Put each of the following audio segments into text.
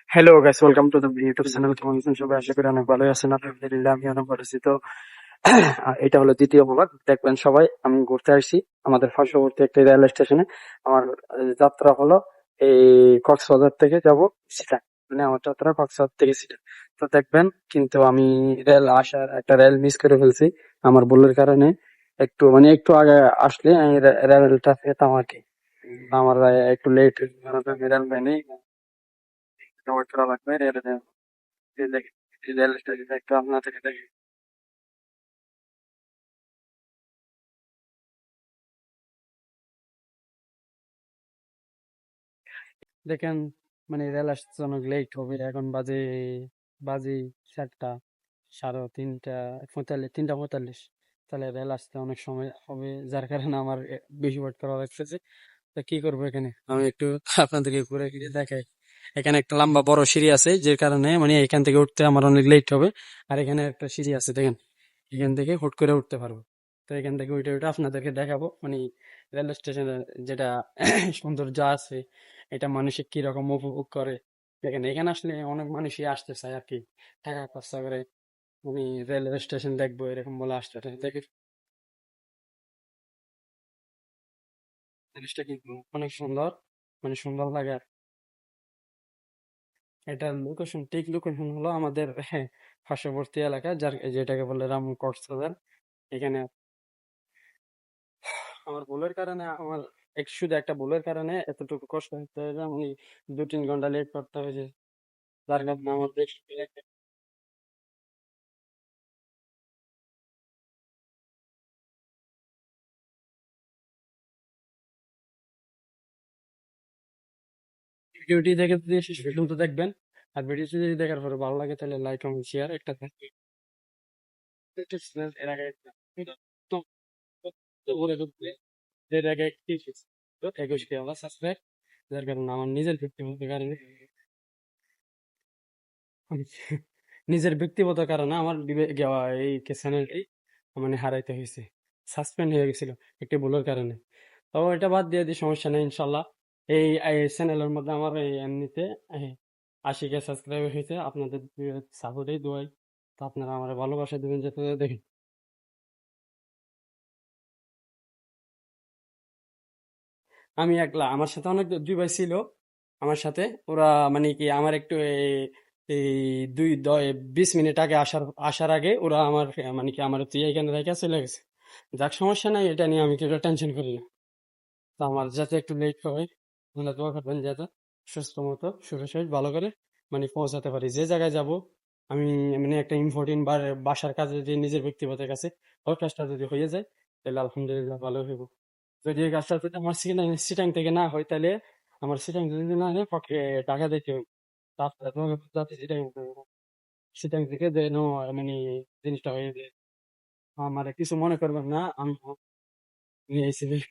Hello guys, welcome to the YouTube channel. কেমন আছেন সবাই? আশা করি অনেক ভালোই আছেন। আলহামদুলিল্লাহ আমি অনেক ভালো আছি। তো এটা হলো দ্বিতীয় ব্লগ। দেখবেন সবাই, আমি ঘুরতে আসছি আমাদের পার্শ্ববর্তী একটা রেল স্টেশনে। আমার যাত্রা হলো এই কক্সবাজার থেকে যাব সিটাং। মানে আমার যাত্রা কক্সবাজার থেকে সিটাং। তো দেখবেন, কিন্তু আমি একটা রেল মিস করে ফেলছি আমার ভুলের কারণে। একটু আগে আসলে আমি রেলটা পেতাম আর কি। আমার একটু লেট রেল পাইনি। ওয়েট করা লাগবে রেল স্টেশনে একটু আপনাদেরকে দেখি। দেখেন, মানে রেল আসতে অনেক লেট হবে। এখন বাজে 4টা, 3:45। তাহলে রেল আসতে অনেক সময় হবে, যার কারণে আমার বেশি ওয়েট করা লাগতেছে। তা কি করবো এখানে, আমি একটু আপনাদেরকে ঘুরে ফিরে দেখাই। এখানে একটা লম্বা বড় সিঁড়ি আছে, যে কারণে মানে এখান থেকে উঠতে আমার অনেক লেট হবে। আর এখানে একটা সিঁড়ি আছে দেখেন, এখান থেকে হুট করে উঠতে পারবো। তো এখান থেকে উঠে উঠে আপনাদেরকে দেখাবো, মানে রেল স্টেশনের যেটা সৌন্দর্য আছে, এটা মানুষে কিরকম উপভোগ করে। দেখেন, এখানে আসলে অনেক মানুষই আসতে চায় আর কি, টাকা খরচা করে। মানে রেলওয়ে স্টেশন দেখবো এরকম বলে আসতে চায়। দেখে জিনিসটা কিন্তু অনেক সুন্দর, মানে সুন্দর লাগে আর। এটার লোকেশন, ঠিক লোকেশন হলো আমাদের পার্শ্ববর্তী এলাকা, যেটাকে বলে রামু কক্সবাজার। এখানে আমার ভুলের কারণে শুধু একটা ভুলের কারণে এতটুকু কষ্ট হতে হয়েছে। আমি 2-3 ঘন্টা লেট করতে হয়েছে, যার কারণে আমার ভিডিওটি দেখে যদি শেষ পর্যন্ত দেখবেন। আর ভিডিওটি যদি দেখার পরে ভালো লাগে তাহলে লাইক কমেন্ট শেয়ার একটা থাকবে। এর আগে তো তো বলে ঢুকবে, এর আগে 21কে আমার সাবস্ক্রাইব, যার কারণে আমার নিজের ব্যক্তিগত কারণে নিজের ব্যক্তিগত কারণে আমার এই চ্যানেলটি মানে হারাইতে হয়েছে, সাসপেন্ড হয়ে গেছিল একটি ভুলের কারণে। তো এটা বাদ দিয়ে দিই, সমস্যা নেই ইনশাল্লাহ। এই চ্যানেলের মধ্যে আমার এমনিতে 80K সাবস্ক্রাইবার হয়েছে আপনাদের সাপোর্টেই, দোয়াই। তো আপনারা আমার ভালোবাসা দেবেন যাতে দেখেন। আমি একলা, আমার সাথে অনেক দুই ভাই ছিল আমার সাথে। ওরা মানে কি আমার একটু এই 20 মিনিট আগে আসার আগে ওরা আমার মানে কি আমার তুই এখানে রেখে চলে গেছে। যাক, সমস্যা নাই, এটা নিয়ে আমি কেউ টেনশন করি না। তো আমার যাতে একটু লেট হয়, আপনারা দোয়া করবেন যাতে সুস্থ মতো সুরক্ষিত ভালো করে মানে পৌঁছাতে পারি যে জায়গায় যাব। আমি মানে একটা ইম্পর্টেন্ট বাসার কাজে, যে নিজের ব্যক্তিগত কাছে, ওই কাজটা যদি হয়ে যায় তাহলে আলহামদুলিল্লাহ ভালো হইব। যদি এই কাজটা যদি আমার সিটাং থেকে না হয়, তাহলে আমার সিটাং যদি না হয় পক্ষে টাকা দিতে হবে। তারপরে তোমাকে যাতে সিটাং থেকে যেন মানে জিনিসটা হয়ে যায়। আমার কিছু মনে করবেন না, আমি এই সবাই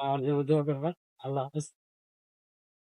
আমার জন্য দোয়া করবেন। আল্লাহ হাফেজ।